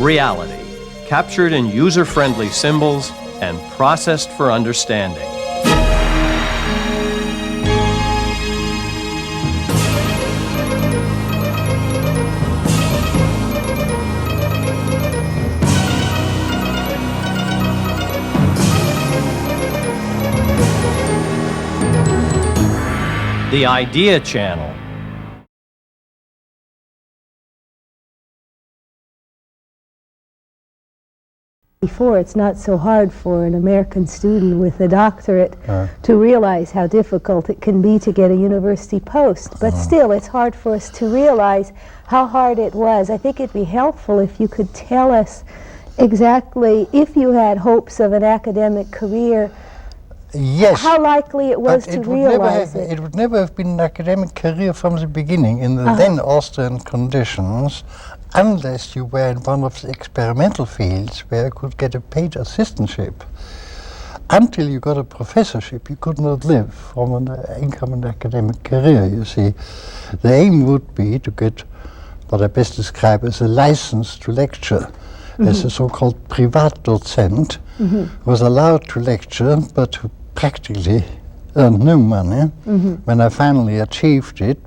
reality, captured in user-friendly symbols and processed for understanding. The Idea Channel. Before, it's not so hard for an American student with a doctorate to realize how difficult it can be to get a university post. But still, it's hard for us to realize how hard it was. I think it'd be helpful if you could tell us exactly, if you had hopes of an academic career, yes, how likely it was to realize it. It would never have been an academic career from the beginning in the then Austrian conditions, unless you were in one of the experimental fields where you could get a paid assistantship. Until you got a professorship, you could not live from an income and academic career, you see. The aim would be to get what I best describe as a license to lecture, as a so-called Privatdozent, was allowed to lecture, but who practically earned no money. When I finally achieved it,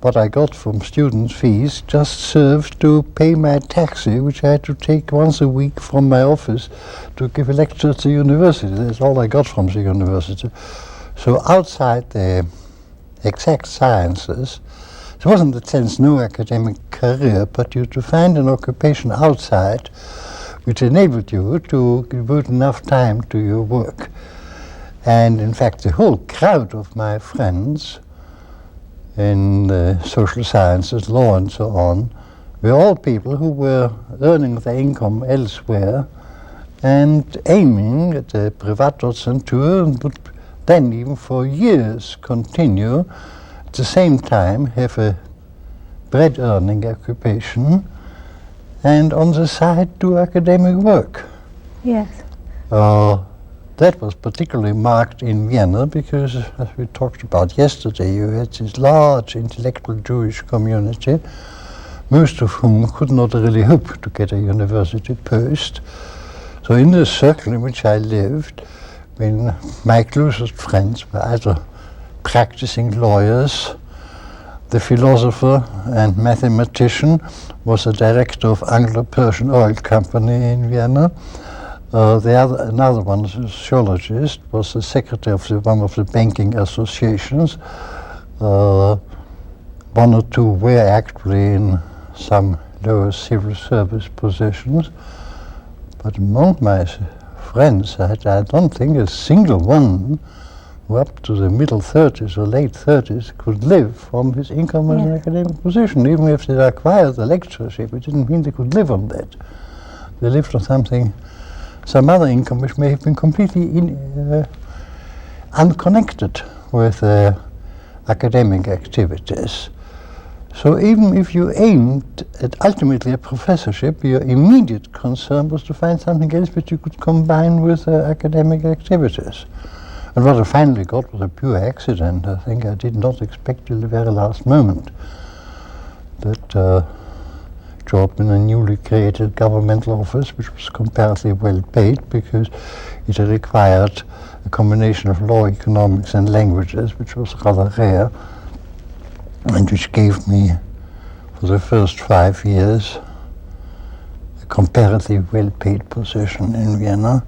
what I got from student fees just served to pay my taxi, which I had to take once a week from my office to give a lecture at the university. That's all I got from the university. So outside the exact sciences, there wasn't in a sense no academic career, but you had to find an occupation outside which enabled you to devote enough time to your work. And in fact, the whole crowd of my friends in social sciences, law and so on, were all people who were earning their income elsewhere and aiming at a Privatdozentur, and would then even for years continue at the same time have a bread-earning occupation and on the side do academic work. Yes. That was particularly marked in Vienna because, as we talked about yesterday, you had this large intellectual Jewish community, most of whom could not really hope to get a university post. So in the circle in which I lived, when my closest friends were either practicing lawyers, the philosopher and mathematician was the director of Anglo-Persian Oil Company in Vienna. Another one, a sociologist, was the secretary of one of the banking associations. One or two were actually in some lower civil service positions. But among my friends, I don't think a single one who up to the middle 30s or late 30s could live from his income as an academic position. Even if they acquired the lectureship, it didn't mean they could live on that. They lived on some other income which may have been completely unconnected with academic activities. So even if you aimed at ultimately a professorship, your immediate concern was to find something else which you could combine with academic activities. And what I finally got was a pure accident. I think I did not expect till the very last moment that job in a newly created governmental office, which was comparatively well paid because it required a combination of law, economics and languages, which was rather rare, and which gave me, for the first 5 years, a comparatively well paid position in Vienna.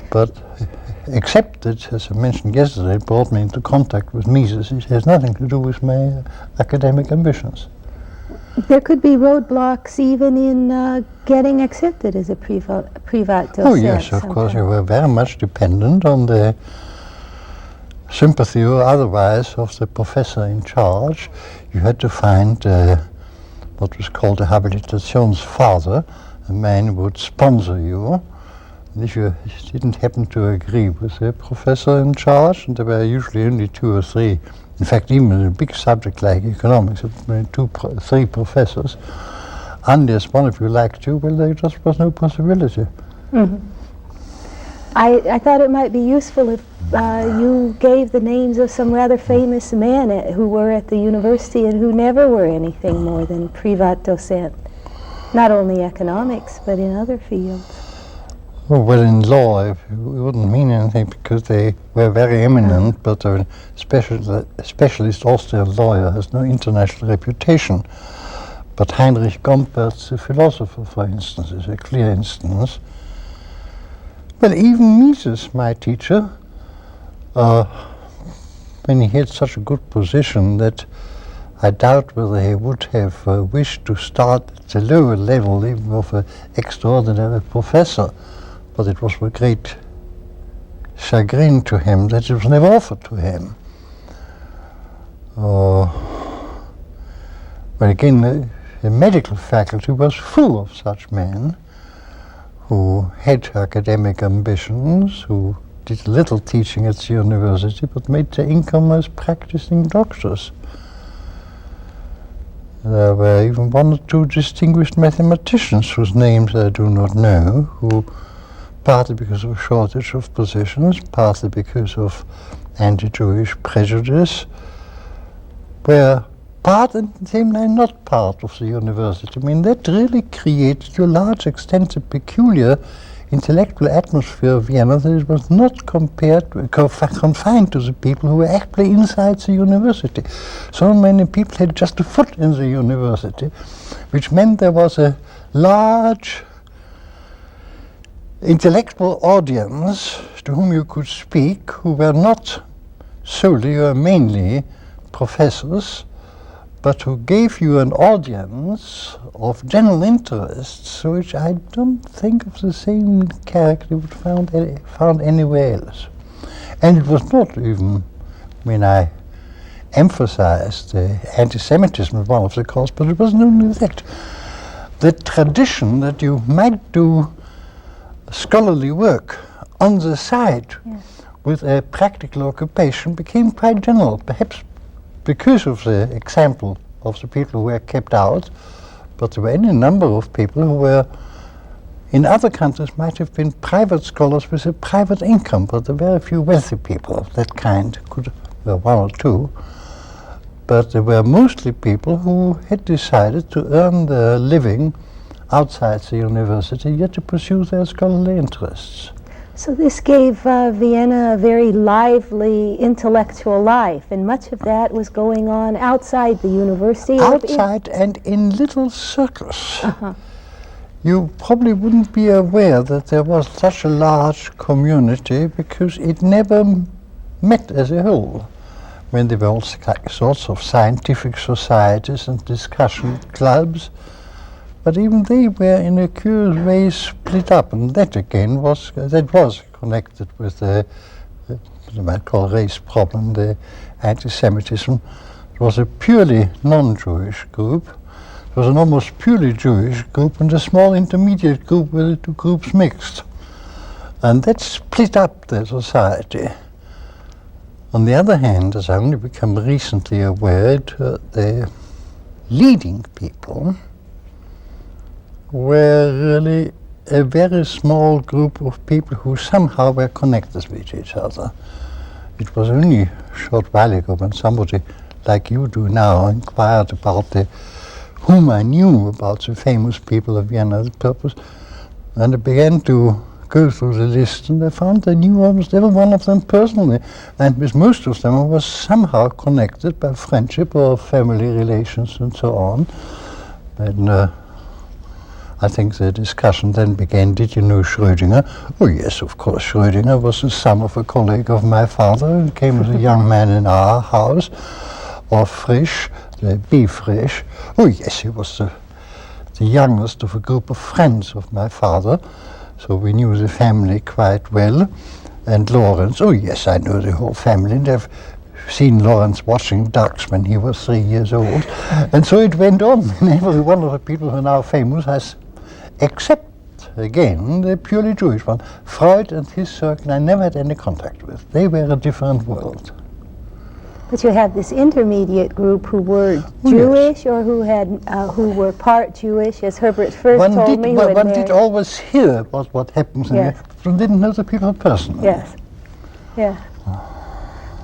But except that, as I mentioned yesterday, it brought me into contact with Mises. It has nothing to do with my academic ambitions. There could be roadblocks even in getting accepted as a Privatdozent. Oh yes, of course, you were very much dependent on the sympathy or otherwise of the professor in charge. You had to find what was called a Habilitationsvater, a man who would sponsor you. And if you didn't happen to agree with the professor in charge, and there were usually only 2 or 3, in fact even in a big subject like economics, there were 3 professors, unless one of you liked you, well, there just was no possibility. I thought it might be useful if you gave the names of some rather famous men who were at the university and who never were anything more than Privatdozent. Not only economics, but in other fields. Oh, well, in law, it wouldn't mean anything because they were very eminent, but a specialist Austrian lawyer has no international reputation. But Heinrich Gompertz, the philosopher, for instance, is a clear instance. Well, even Mises, my teacher, when he had such a good position that I doubt whether he would have wished to start at the lower level, even of an extraordinary professor. But it was with great chagrin to him that it was never offered to him. But again, the medical faculty was full of such men who had academic ambitions, who did little teaching at the university, but made their income as practicing doctors. There were even one or two distinguished mathematicians whose names I do not know, who, partly because of a shortage of positions, partly because of anti-Jewish prejudice, were part and at the same time not part of the university. I mean, that really created to a large extent a peculiar intellectual atmosphere of Vienna that it was not confined to the people who were actually inside the university. So many people had just a foot in the university, which meant there was a large intellectual audience to whom you could speak, who were not solely or mainly professors, but who gave you an audience of general interests, which I don't think of the same character would found anywhere else. And it was not even when I emphasized anti-Semitism as one of the causes, but it wasn't only that. The tradition that you might do scholarly work on the side with a practical occupation became quite general, perhaps because of the example of the people who were kept out, but there were any number of people who were, in other countries, might have been private scholars with a private income, but there were very few wealthy people of that kind, well, one or two, but there were mostly people who had decided to earn their living outside the university, yet to pursue their scholarly interests. So this gave Vienna a very lively intellectual life, and much of that was going on outside the university. Outside and in little circles. You probably wouldn't be aware that there was such a large community because it never met as a whole. When there were all sorts of scientific societies and discussion clubs, but even they were in a curious way split up, and that again was connected with the what you might call race problem, the anti-Semitism. It was a purely non-Jewish group. It was an almost purely Jewish group and a small intermediate group where the two groups mixed. And that split up the society. On the other hand, as I only become recently aware, the leading people were really a very small group of people who somehow were connected with each other. It was only a short while ago when somebody like you do now inquired about whom I knew about the famous people of Vienna, the purpose, and I began to go through the list, and I found I knew almost every one of them personally, and with most of them I was somehow connected by friendship or family relations and so on. And I think the discussion then began, did you know Schrödinger? Oh yes, of course, Schrödinger was the son of a colleague of my father and came as a young man in our house. Or Frisch, B. Frisch. Oh yes, he was the youngest of a group of friends of my father, so we knew the family quite well. And Lawrence, oh yes, I know the whole family, and I've seen Lawrence watching ducks when he was 3 years old. And so it went on, and every one of the people who are now famous has, except, again, the purely Jewish one. Freud and his circle I never had any contact with. They were a different world. But you had this intermediate group who were Jewish, or who were part Jewish, as Herbert first told me. One did always hear about what happens, but didn't know the people personally. Yes, yeah.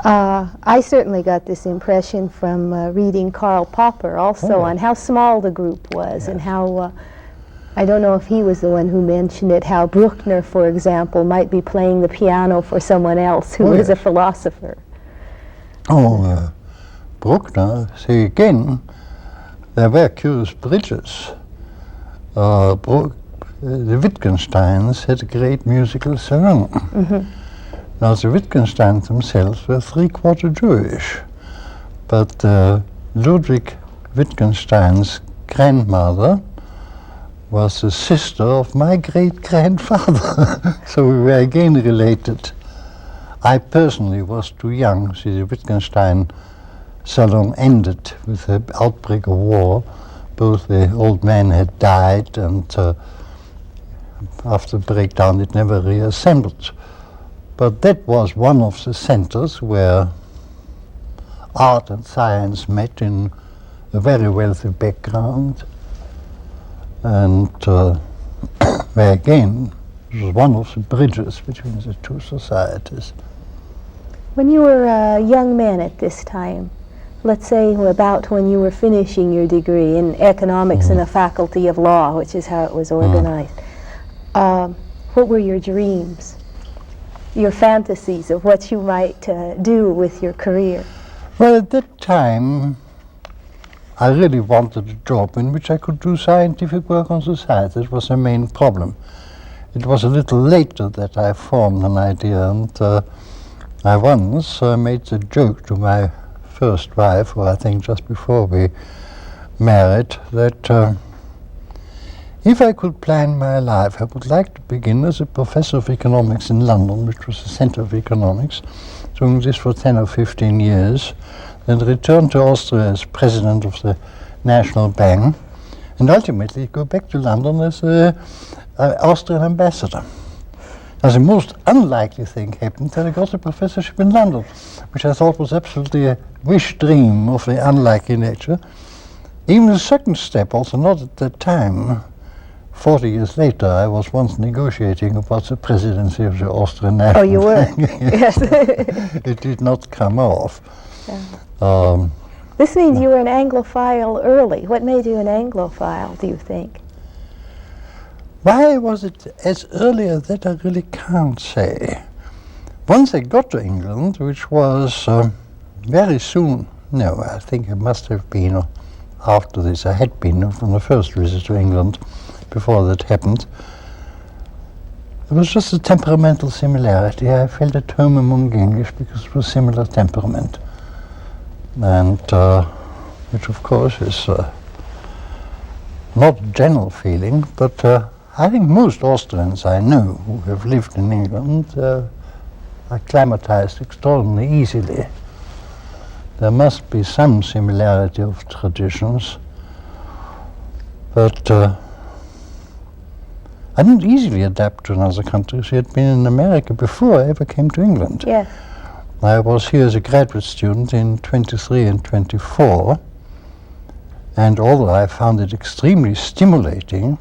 I certainly got this impression from reading Karl Popper also on how small the group was and how I don't know if he was the one who mentioned it, how Bruckner, for example, might be playing the piano for someone else who was a philosopher. Oh, Bruckner, see again, there were curious bridges. The Wittgensteins had a great musical salon. Now the Wittgensteins themselves were three-quarter Jewish, but Ludwig Wittgenstein's grandmother was the sister of my great-grandfather, so we were again related. I personally was too young. See, the Wittgenstein salon ended with the outbreak of war. Both the old men had died, and after the breakdown it never reassembled. But that was one of the centers where art and science met in a very wealthy background, and where again it was one of the bridges between the two societies. When you were a young man at this time, let's say about when you were finishing your degree in economics in the Faculty of Law, which is how it was organized, what were your dreams, your fantasies of what you might do with your career? Well, at that time, I really wanted a job in which I could do scientific work on society. It was the main problem. It was a little later that I formed an idea, and I once made the joke to my first wife, or I think just before we married, that if I could plan my life, I would like to begin as a professor of economics in London, which was the center of economics, doing this for 10 or 15 years, then return to Austria as president of the National Bank, and ultimately go back to London as an Austrian ambassador. Now, the most unlikely thing happened that I got a professorship in London, which I thought was absolutely a wish dream of the unlikely nature. Even the second step, also not at that time, 40 years later, I was once negotiating about the presidency of the Austrian National Oh, you were? Bank. Yes. It did not come off. Yeah. This means you were an Anglophile early. What made you an Anglophile, do you think? Why was it as early as that, I really can't say. Once I got to England, which was very soon, no, I think it must have been after this. I had been on the first visit to England before that happened. It was just a temperamental similarity. I felt at home among English because it was similar temperament. And which of course is not a general feeling, but I think most Austrians I know who have lived in England are acclimatized extraordinarily easily. There must be some similarity of traditions, but I didn't easily adapt to another country. I had been in America before I ever came to England. Yes. I was here as a graduate student in 23 and 24, and although I found it extremely stimulating,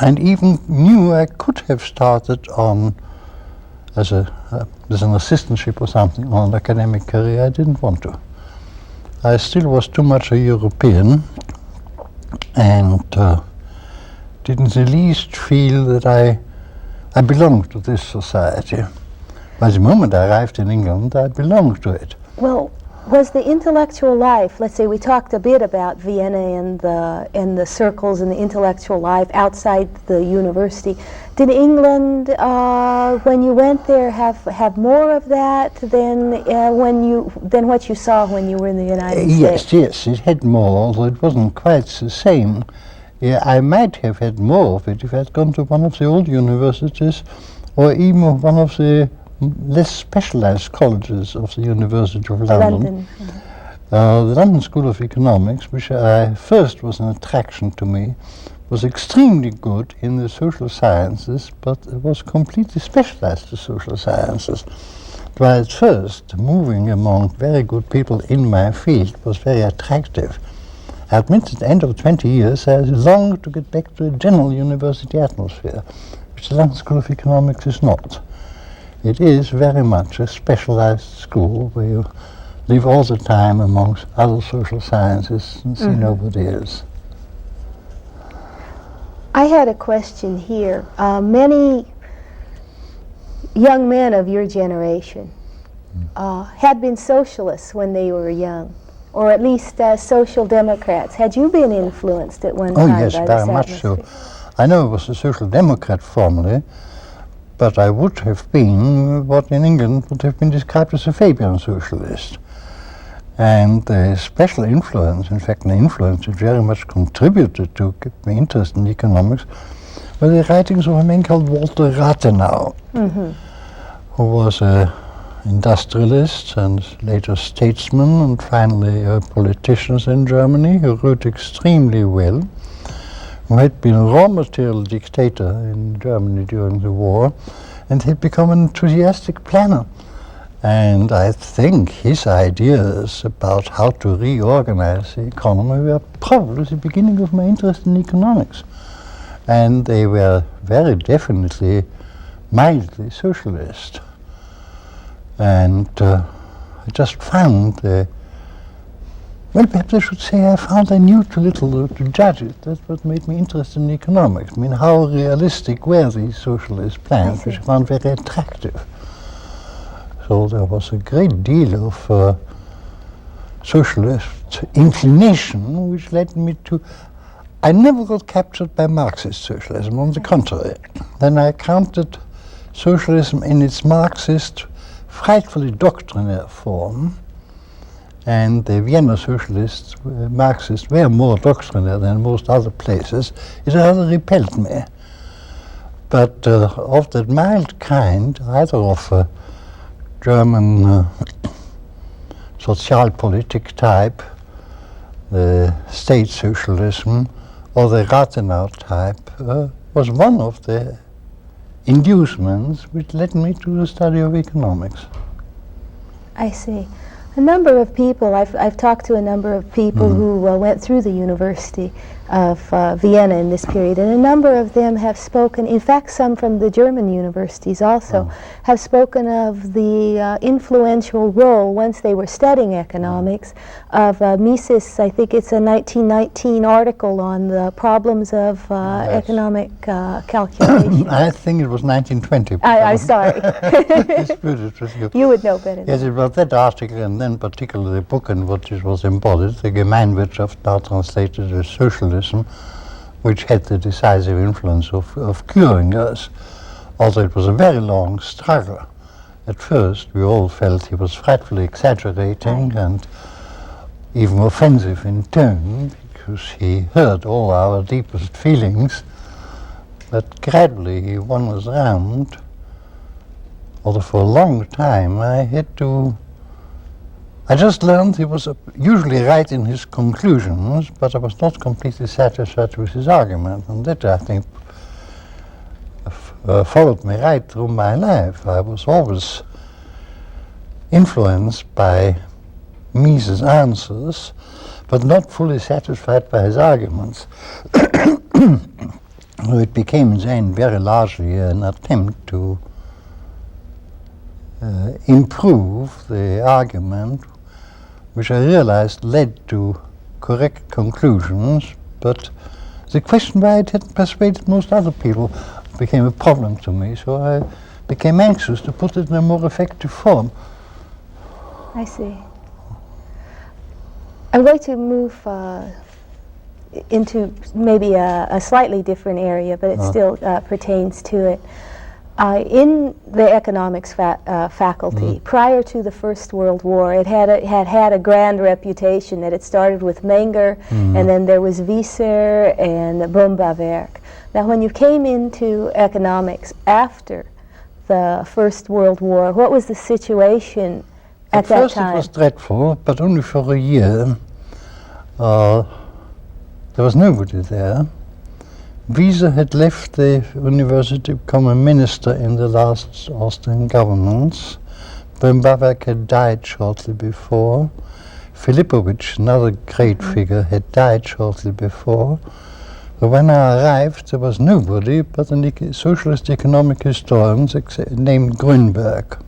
and even knew I could have started on as an assistantship or something on an academic career, I didn't want to. I still was too much a European, and didn't the least feel that I belonged to this society. By the moment I arrived in England, I belonged to it. Well, was the intellectual life, let's say we talked a bit about Vienna and the circles and the intellectual life outside the university. Did England, when you went there, have more of that than what you saw when you were in the United States? Yes, it had more, although it wasn't quite the same. Yeah, I might have had more of it if I'd gone to one of the old universities, or even one of the less specialized colleges of the University of London. The London School of Economics, which first was an attraction to me, was extremely good in the social sciences, but it was completely specialized to social sciences. While at first, moving among very good people in my field was very attractive. I admit at the end of 20 years I longed to get back to a general university atmosphere, which the London School of Economics is not. It is very much a specialized school where you live all the time amongst other social sciences and see nobody else. I had a question here. Many young men of your generation had been socialists when they were young, or at least social democrats. Had you been influenced at one time yes, by very this much so. atmosphere? I know I was a social democrat formerly, but I would have been what in England would have been described as a Fabian socialist. And the special influence, in fact, an influence that very much contributed to my interest in economics, were the writings of a man called Walter Rathenau, who was an industrialist and later statesman and finally a politician in Germany, who wrote extremely well, who had been a raw material dictator in Germany during the war, and had become an enthusiastic planner. And I think his ideas about how to reorganize the economy were probably the beginning of my interest in economics. And they were very definitely mildly socialist. And I just found, well, perhaps I should say I found I knew too little to judge it. That's what made me interested in economics. I mean, how realistic were these socialist plans, which I found very attractive. So there was a great deal of socialist inclination, which led me to... I never got captured by Marxist socialism, on the contrary. Then I counted socialism in its Marxist, frightfully doctrinaire form, and the Vienna socialists, Marxists, were more doctrinaire than most other places. It rather repelled me. But of that mild kind, either of German Sozialpolitik type, the state socialism, or the Rathenau type, was one of the inducements which led me to the study of economics. I see. A number of people, I've talked to a number of people who went through the University of Vienna in this period, and a number of them have spoken, in fact some from the German universities also, have spoken of the influential role, once they were studying economics, of Mises. I think it's a 1919 article on the problems of economic calculation. I think it was 1920. I'm sorry. Disputed with you. You would know better. Yes, it was that article, and then particularly the book in which it was embodied, the Gemeinwirtschaft, now translated as Socialism, which had the decisive influence of curing us. Although it was a very long struggle. At first, we all felt he was frightfully exaggerating and even offensive in tone, because he hurt all our deepest feelings. But gradually he won us round. Although for a long time I just learned he was usually right in his conclusions, but I was not completely satisfied with his argument. And that, I think, followed me right through my life. I was always influenced by Mises' answers, but not fully satisfied by his arguments. It became then very largely an attempt to improve the argument, which I realized led to correct conclusions, but the question why it hadn't persuaded most other people became a problem to me, so I became anxious to put it in a more effective form. I see. I'm going to move into maybe a slightly different area, but it still pertains to it. In the economics faculty, prior to the First World War, it had a grand reputation. That it started with Menger, and then there was Wieser and Brombawerk. Now, when you came into economics after the First World War, what was the situation at that first time? It was dreadful, but only for a year. There was nobody there. Wieser had left the university to become a minister in the last Austrian governments. Brombawerk had died shortly before. Filipovic, another great figure, had died shortly before. But when I arrived, there was nobody but a socialist economic historian named Grünberg.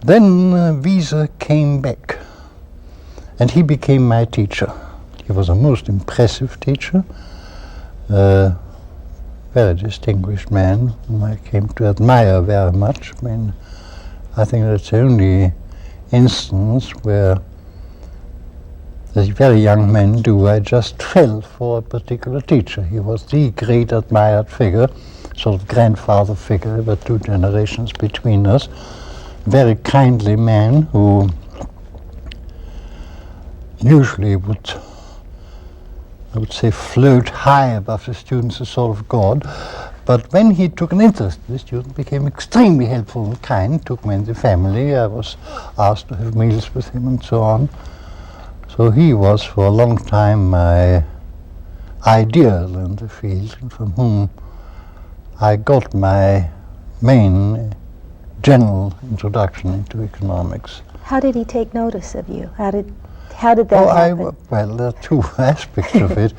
Then Wieser came back, and he became my teacher. He was a most impressive teacher. a very distinguished man whom I came to admire very much. I mean, I think that's the only instance where, as very young men do, I just fell for a particular teacher. He was the great admired figure, sort of grandfather figure, about 2 generations between us. Very kindly man who usually would, I would say, float high above the students, a sort of god. But when he took an interest in the student, became extremely helpful and kind, took me in the family. I was asked to have meals with him and so on. So he was for a long time my ideal in the field, and from whom I got my main general introduction into economics. How did he take notice of you? How did that happen? Well, there are 2 aspects of it.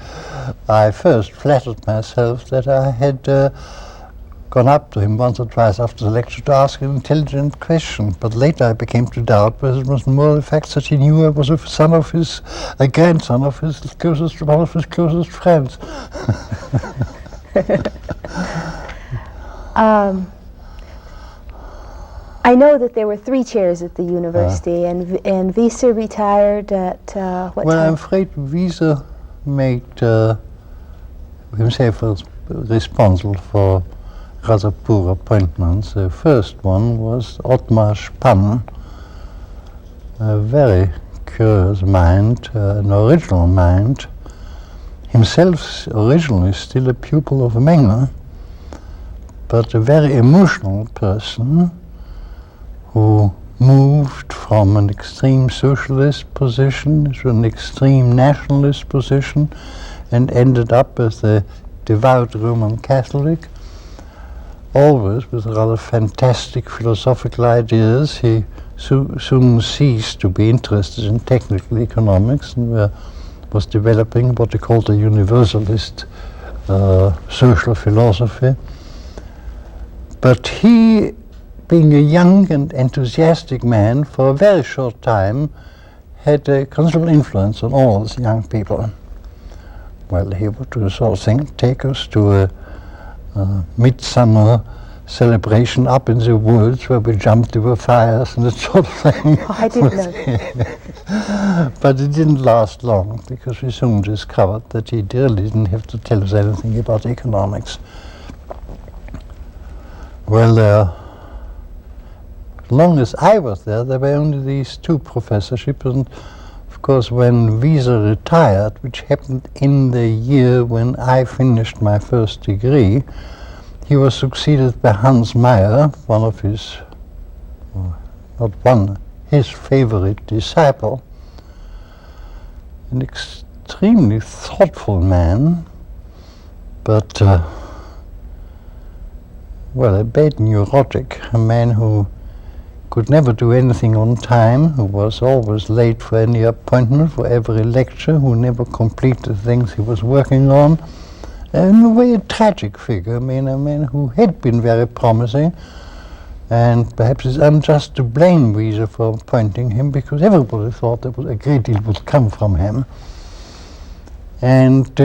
I first flattered myself that I had gone up to him once or twice after the lecture to ask an intelligent question, but later I became to doubt whether it was more the fact that he knew I was a grandson of one of his closest friends. I know that there were 3 chairs at the university, and Wieser retired at what Well, time? I'm afraid Wieser made himself responsible for rather poor appointments. The first one was Ottmar Spann, a very curious mind, an original mind, himself originally still a pupil of Mengele, but a very emotional person who moved from an extreme socialist position to an extreme nationalist position and ended up as a devout Roman Catholic, always with rather fantastic philosophical ideas. He soon ceased to be interested in technical economics and was developing what he called a universalist social philosophy. But he, being a young and enthusiastic man, for a very short time had a considerable influence on all these young people. Well, he would do the sort of thing, take us to a midsummer celebration up in the woods where we jumped over fires and that sort of thing. Oh, I didn't know. But it didn't last long, because we soon discovered that he really didn't have to tell us anything about economics. Well, as long as I was there were only these 2 professorships, and of course when Wieser retired, which happened in the year when I finished my first degree, he was succeeded by Hans Meyer, one of his, his favorite disciple, an extremely thoughtful man, but well, a bit neurotic, a man who could never do anything on time, who was always late for any appointment, for every lecture, who never completed the things he was working on. In a way, a tragic figure. I mean, a man who had been very promising, and perhaps it's unjust to blame Wieser for appointing him, because everybody thought that a great deal would come from him. And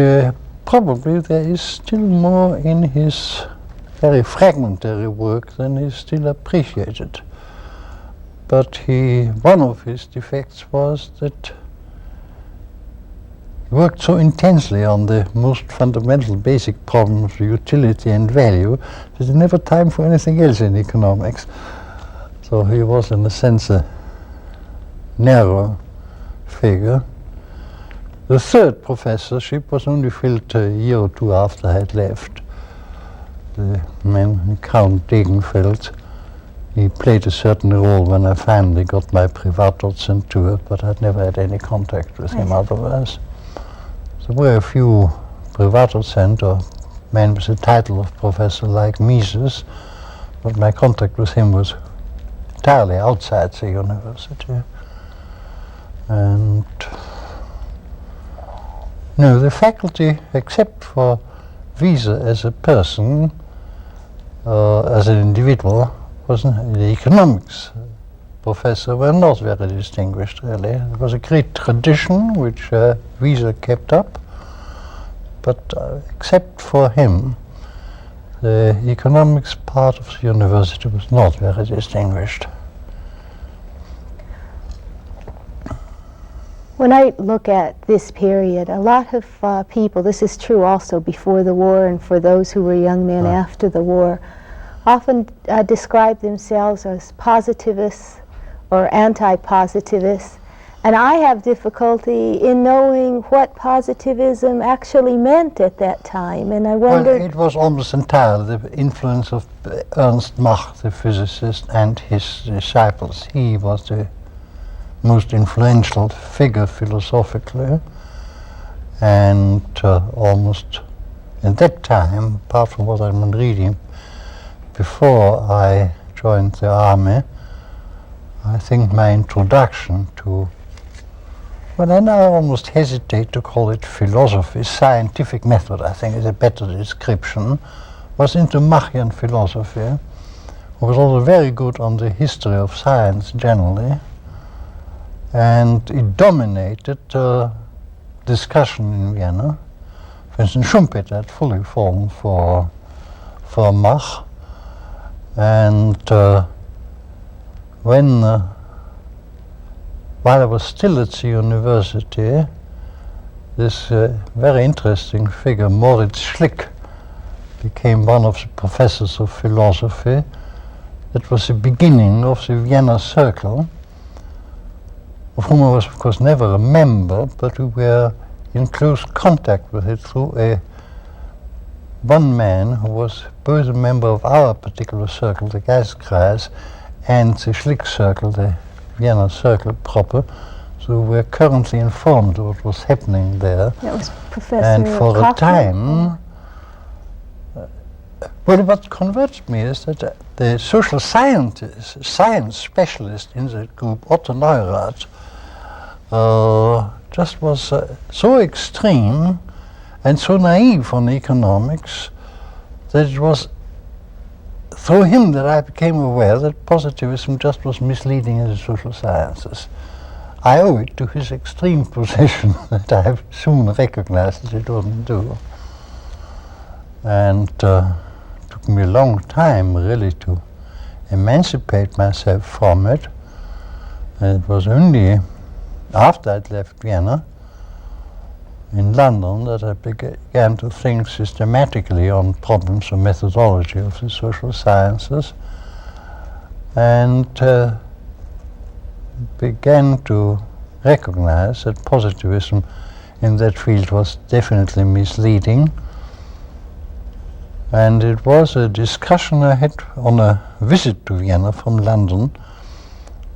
probably there is still more in his very fragmentary work than is still appreciated. But one of his defects was that he worked so intensely on the most fundamental basic problems of utility and value that he never had time for anything else in economics. So he was, in a sense, a narrow figure. The 3rd professorship was only filled a year or 2 after I had left. The man, Count Degenfeld, he played a certain role when I finally got my Privatdozentur, but I'd never had any contact with him otherwise. There were a few Privatdozent, or men with the title of professor like Mises, but my contact with him was entirely outside the university. And no, the faculty, except for Wieser as a person, as an individual, the economics professor were not very distinguished, really. It was a great tradition which Wieser kept up, but except for him, the economics part of the university was not very distinguished. When I look at this period, a lot of people, this is true also before the war and for those who were young men after the war, often describe themselves as positivists or anti-positivists. And I have difficulty in knowing what positivism actually meant at that time. And I wondered... Well, it was almost entirely the influence of Ernst Mach, the physicist, and his disciples. He was the most influential figure philosophically, and almost at that time, apart from what I've been reading before I joined the army, I think my introduction to, well, I now almost hesitate to call it philosophy, scientific method, I think is a better description, was into Machian philosophy. It was also very good on the history of science generally, and it dominated discussion in Vienna. For instance, Schumpeter had fully fallen for Mach, and while I was still at the university, this very interesting figure, Moritz Schlick, became one of the professors of philosophy. That was the beginning of the Vienna Circle, of whom I was, of course, never a member, but we were in close contact with it through one man who was both a member of our particular circle, the Geistkreis, and the Schlick Circle, the Vienna Circle proper. So we're currently informed of what was happening there. That was Professor And for Kaufmann. a time, well, what converted me is that the social scientist, science specialist in the group, Otto Neurath, just was so extreme and so naive on economics that it was through him that I became aware that positivism just was misleading in the social sciences. I owe it to his extreme position that I have soon recognized that it wouldn't do. And took me a long time really to emancipate myself from it. And it was only after I'd left Vienna in London that I began to think systematically on problems of methodology of the social sciences, and began to recognize that positivism in that field was definitely misleading. And it was a discussion I had on a visit to Vienna from London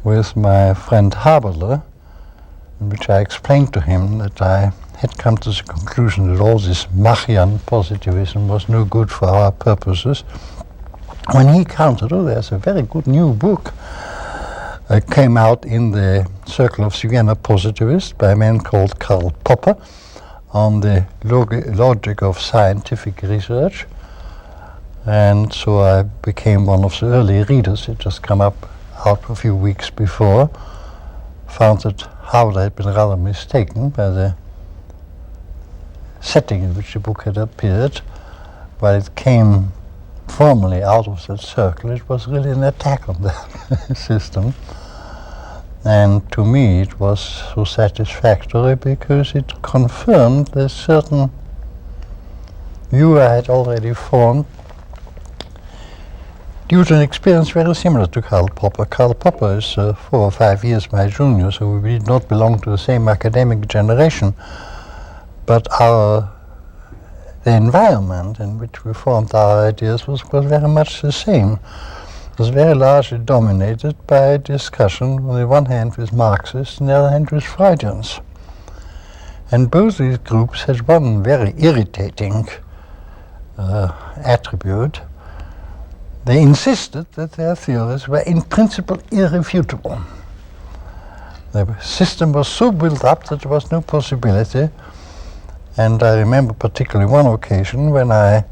with my friend Haberle, in which I explained to him that I had come to the conclusion that all this Machian positivism was no good for our purposes. When he countered, oh, there's a very good new book came out in the Circle of Vienna Positivists by a man called Karl Popper on the logic of scientific research. And so I became one of the early readers. It just come out a few weeks before. Found that Howard had been rather mistaken by the setting in which the book had appeared. While it came formally out of that circle, it was really an attack on that system. And to me it was so satisfactory because it confirmed a certain view I had already formed due to an experience very similar to Karl Popper. Karl Popper is 4 or 5 years my junior, so we did not belong to the same academic generation, but the environment in which we formed our ideas was very much the same. It was very largely dominated by a discussion on the one hand with Marxists, on the other hand with Freudians. And both these groups had one very irritating attribute. They insisted that their theories were in principle irrefutable. The system was so built up that there was no possibility. And I remember particularly one occasion when I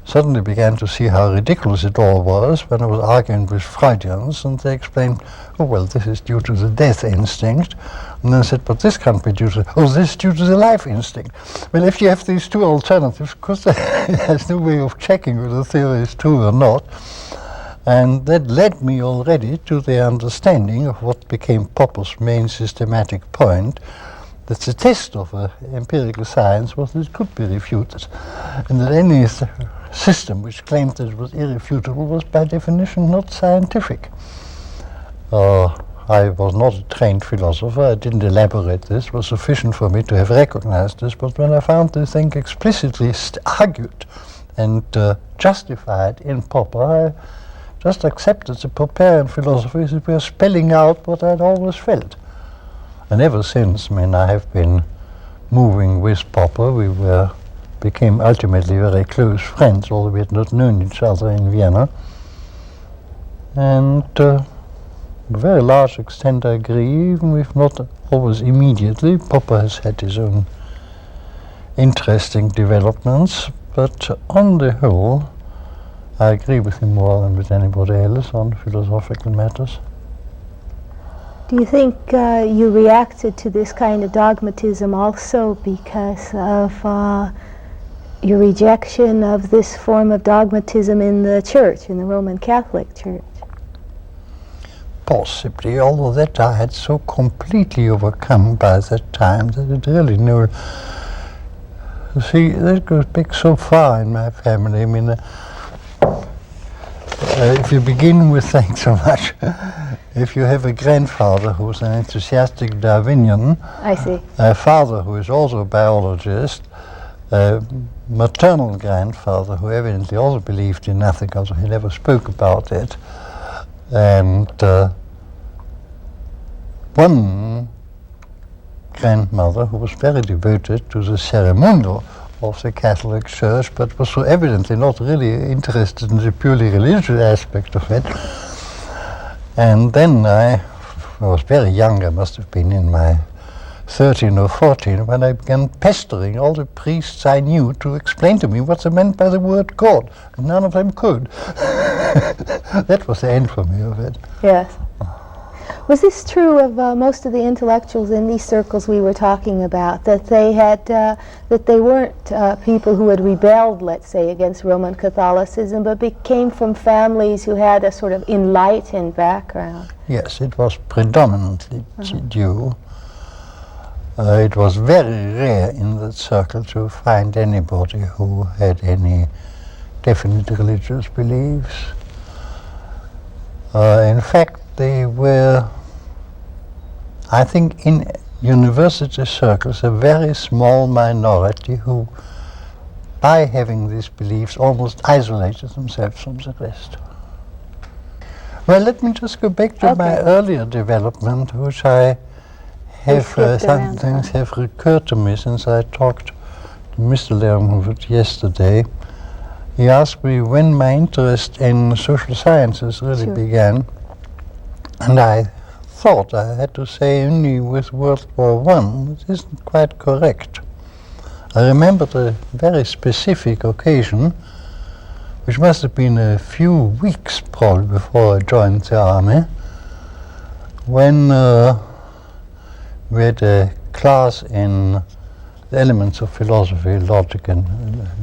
suddenly began to see how ridiculous it all was when I was arguing with Freudians, and they explained, oh, well, this is due to the death instinct. And then I said, but this can't be due to, oh, this is due to the life instinct. Well, if you have these two alternatives, of course, there's no way of checking whether the theory is true or not. And that led me already to the understanding of what became Popper's main systematic point, that the test of empirical science was that it could be refuted, and that any system which claimed that it was irrefutable was by definition not scientific. I was not a trained philosopher. I didn't elaborate this. It was sufficient for me to have recognized this, but when I found this thing explicitly argued and justified in Popper, I just accepted the Popperian philosophy as it were spelling out what I'd always felt. And ever since, I mean, I have been moving with Popper. We became ultimately very close friends, although we had not known each other in Vienna. And to a very large extent I agree, even if not always immediately. Popper has had his own interesting developments, but on the whole, I agree with him more than with anybody else on philosophical matters. Do you think you reacted to this kind of dogmatism also because of your rejection of this form of dogmatism in the Church, in the Roman Catholic Church? Possibly, although that I had so completely overcome by that time that it really no. You see, that goes back so far in my family. I mean, if you begin with, thanks so much, if you have a grandfather who's an enthusiastic Darwinian, I see. A father who is also a biologist, a maternal grandfather who evidently also believed in nothing, although he never spoke about it, and one grandmother who was very devoted to the ceremonial of the Catholic Church, but was so evidently not really interested in the purely religious aspect of it. And then I was very young, I must have been in my 13 or 14, when I began pestering all the priests I knew to explain to me what they meant by the word God. And none of them could. That was the end for me of it. Yes. Was this true of most of the intellectuals in these circles we were talking about, that they had, that they weren't people who had rebelled, let's say, against Roman Catholicism, but came from families who had a sort of enlightened background? Yes, it was predominantly Jew. It was very rare in that circle to find anybody who had any definite religious beliefs. In fact, they were, I think, in university circles, a very small minority who, by having these beliefs, almost isolated themselves from the rest. Well, let me just go back to my earlier development, which I have, some things have recurred to me since I talked to Mr. Lehrmhufvud yesterday. He asked me when my interest in social sciences really began, and I thought I had to say only with World War I, which isn't quite correct. I remembered a very specific occasion, which must have been a few weeks probably before I joined the army, when we had a class in the elements of philosophy, logic and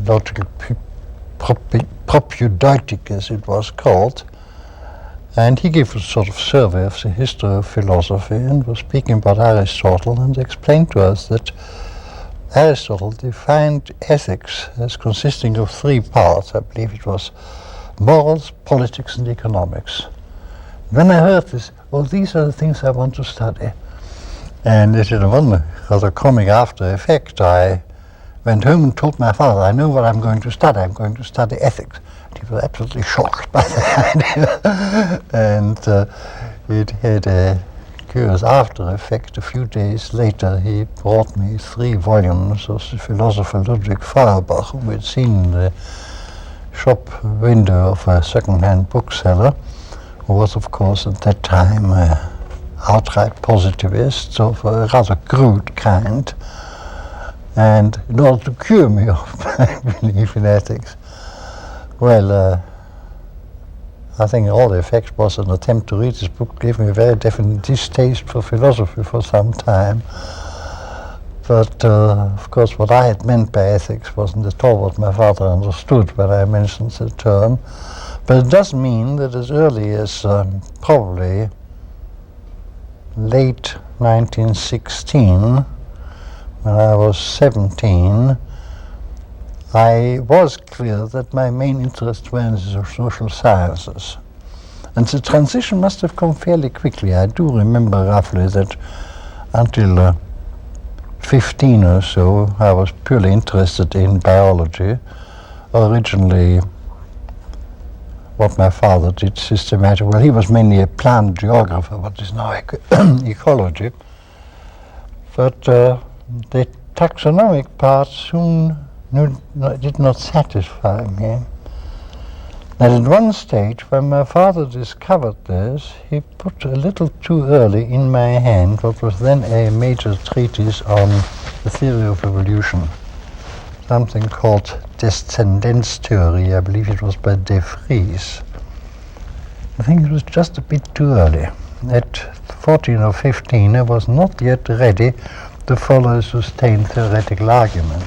logical propedeutic, as it was called, and he gave a sort of survey of the history of philosophy and was speaking about Aristotle and explained to us that Aristotle defined ethics as consisting of three parts. I believe it was morals, politics, and economics. When I heard this, oh, these are the things I want to study. And it had one rather comic after effect. I went home and told my father, I know what I'm going to study. I'm going to study ethics. And he was absolutely shocked by the idea. And it had a curious after effect. A few days later, he brought me 3 volumes of the philosopher Ludwig Feuerbach, whom we'd seen in the shop window of a second-hand bookseller, who was, of course, at that time outright positivist of a rather crude kind, and in order to cure me of my belief in ethics, Well, I think all the effects was an attempt to read this book gave me a very definite distaste for philosophy for some time. But of course what I had meant by ethics wasn't at all what my father understood when I mentioned the term. But it does mean that as early as probably late 1916, when I was 17, I was clear that my main interests were in the social sciences. And the transition must have come fairly quickly. I do remember roughly that until 15 or so, I was purely interested in biology. Originally, what my father did systematically, well, he was mainly a plant geographer, what is now ecology. But the taxonomic part soon did not satisfy me. And at one stage, when my father discovered this, he put a little too early in my hand what was then a major treatise on the theory of evolution, something called Descendenztheorie. I believe it was by De Vries. I think it was just a bit too early. At 14 or 15, I was not yet ready to follow a sustained theoretical argument.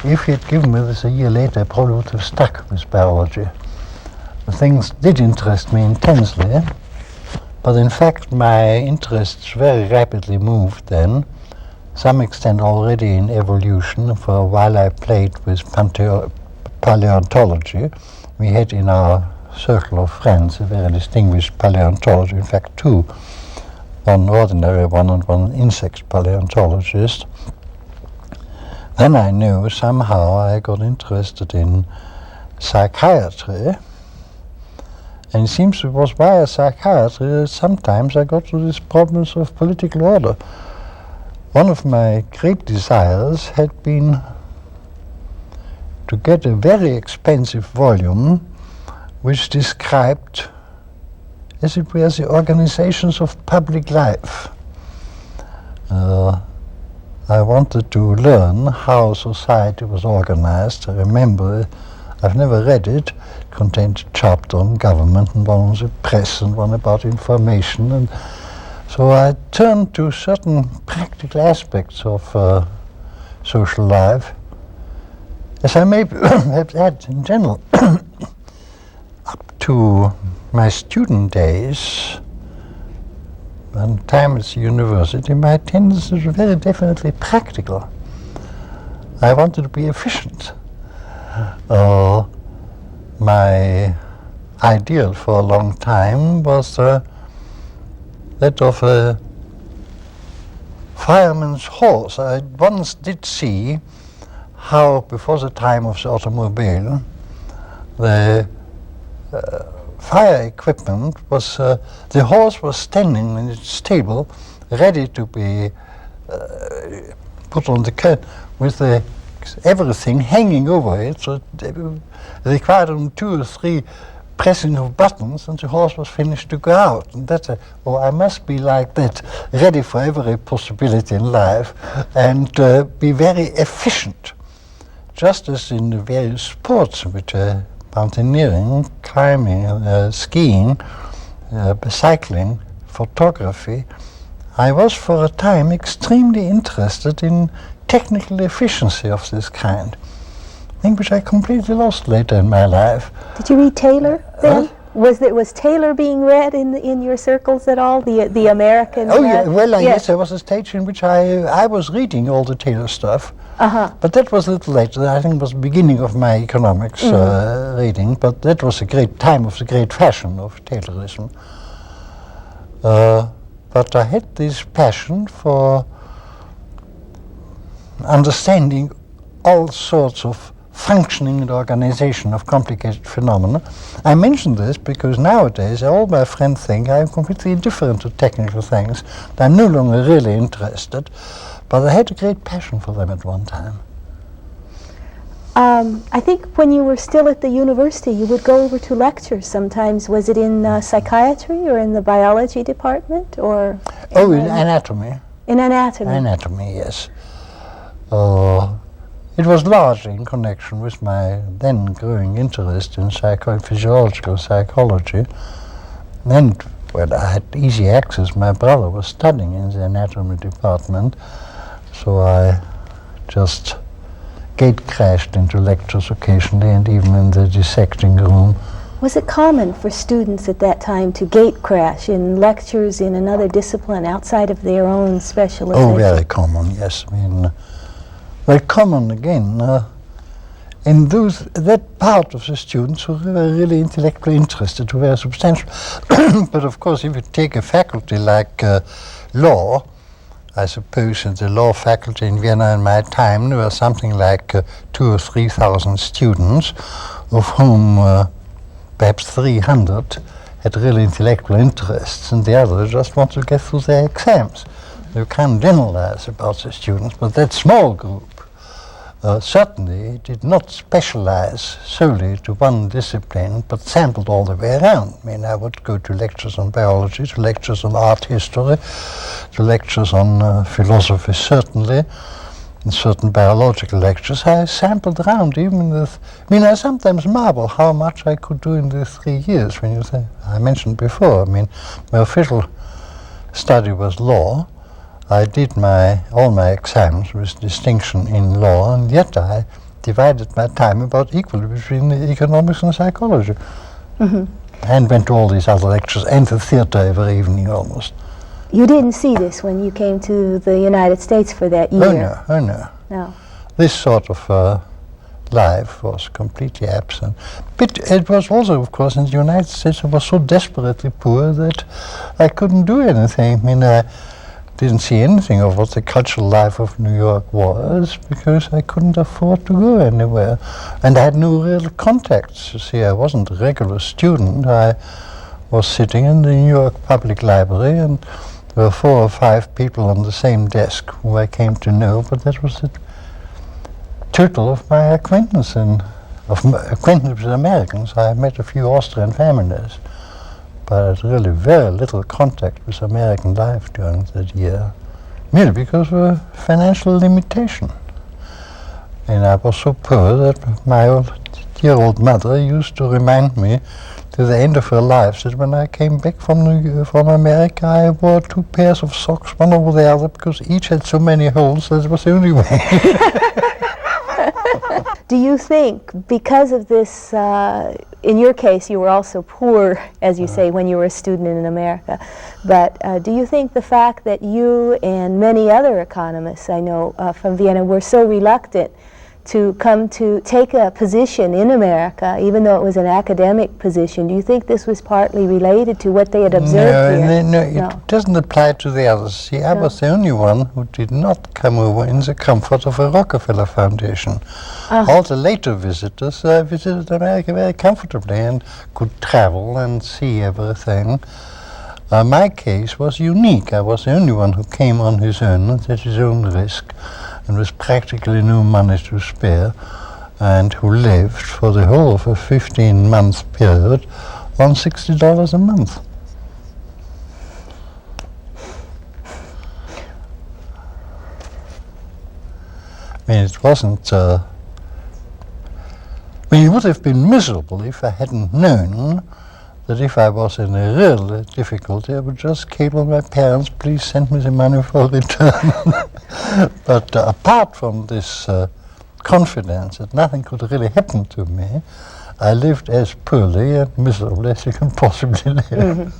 If he had given me this a year later, I probably would have stuck with biology. The things did interest me intensely, but in fact my interests very rapidly moved then, some extent already in evolution. For a while I played with paleontology. We had in our circle of friends a very distinguished paleontologist, in fact two, one ordinary one and one insect paleontologist. Then I knew somehow I got interested in psychiatry, and it seems it was via psychiatry that sometimes I got to these problems of political order. One of my great desires had been to get a very expensive volume which described, as it were, the organizations of public life. I wanted to learn how society was organized. I remember, I've never read it. It contained a chapter on government and one on the press and one about information. And so I turned to certain practical aspects of social life. As I may have add in general, up to my student days, and time at the university, my tendencies were very definitely practical. I wanted to be efficient. My ideal for a long time was that of a fireman's horse. I once did see how, before the time of the automobile, the fire equipment was, the horse was standing in its stable, ready to be put on the curb with everything hanging over it, so it required only 2 or 3 pressing of buttons and the horse was finished to go out. And that's I must be like that, ready for every possibility in life and be very efficient. Just as in the various sports which are mountaineering, climbing, skiing, cycling, photography, I was for a time extremely interested in technical efficiency of this kind, thing which I completely lost later in my life. Did you read Taylor then? Was Taylor being read in your circles at all? The American? Oh yeah, well yes, there was a stage in which I was reading all the Taylor stuff. But that was a little later. I think it was the beginning of my economics reading, but that was a great time of the great fashion of Taylorism. But I had this passion for understanding all sorts of functioning and organization of complicated phenomena. I mention this because nowadays all my friends think I'm completely indifferent to technical things. I'm no longer really interested, but I had a great passion for them at one time. I think when you were still at the university, you would go over to lectures sometimes. Was it in psychiatry or in the biology department, or? In anatomy. In anatomy. Anatomy, yes. It was largely in connection with my then growing interest in physiological psychology. And when I had easy access, my brother was studying in the anatomy department, so I just gate crashed into lectures occasionally and even in the dissecting room. Was it common for students at that time to gate crash in lectures in another discipline outside of their own specialization? Oh, very common, yes. I mean, very common again in that part of the students who were really intellectually interested, who were substantial. But of course, if you take a faculty like law, I suppose in the law faculty in Vienna in my time, there were something like 2,000 or 3,000 students, of whom perhaps 300 had really intellectual interests, and the others just want to get through their exams. You can't generalize about the students, but that small group certainly did not specialize solely to one discipline, but sampled all the way around. I mean, I would go to lectures on biology, to lectures on art history, to lectures on philosophy, certainly, and certain biological lectures. I sampled around even with, I mean, I sometimes marvel how much I could do in these 3 years. When you say, I mentioned before, I mean, my official study was law. I did all my exams with distinction in law, and yet I divided my time about equally between the economics and psychology. And went to all these other lectures and the theater every evening almost. You didn't see this when you came to the United States for that year? Oh no. No. This sort of life was completely absent. But it was also, of course, in the United States I was so desperately poor that I couldn't do anything. I mean, I didn't see anything of what the cultural life of New York was because I couldn't afford to go anywhere. And I had no real contacts. You see, I wasn't a regular student. I was sitting in the New York Public Library, and there were 4 or 5 people on the same desk who I came to know, but that was the total of my acquaintance with Americans. I met a few Austrian families, but I had really very little contact with American life during that year, merely because of a financial limitation. And I was so poor that my dear old mother used to remind me to the end of her life that when I came back from America, I wore 2 pairs of socks, one over the other, because each had so many holes that it was the only way. Do you think, because of this, in your case, you were also poor, as you say, when you were a student in America, but do you think the fact that you and many other economists I know from Vienna were so reluctant to come to take a position in America, even though it was an academic position, do you think this was partly related to what they had observed here? No, it doesn't apply to the others. See, I was the only one who did not come over in the comfort of a Rockefeller Foundation. All the later visitors visited America very comfortably and could travel and see everything. My case was unique. I was the only one who came on his own at his own risk, and with practically no money to spare, and who lived for the whole of a 15-month period on $60 a month. I mean, it wasn't, I mean, it would have been miserable if I hadn't known that if I was in a real difficulty, I would just cable my parents, please send me the money for return. But apart from this confidence that nothing could really happen to me, I lived as poorly and miserably as you can possibly live.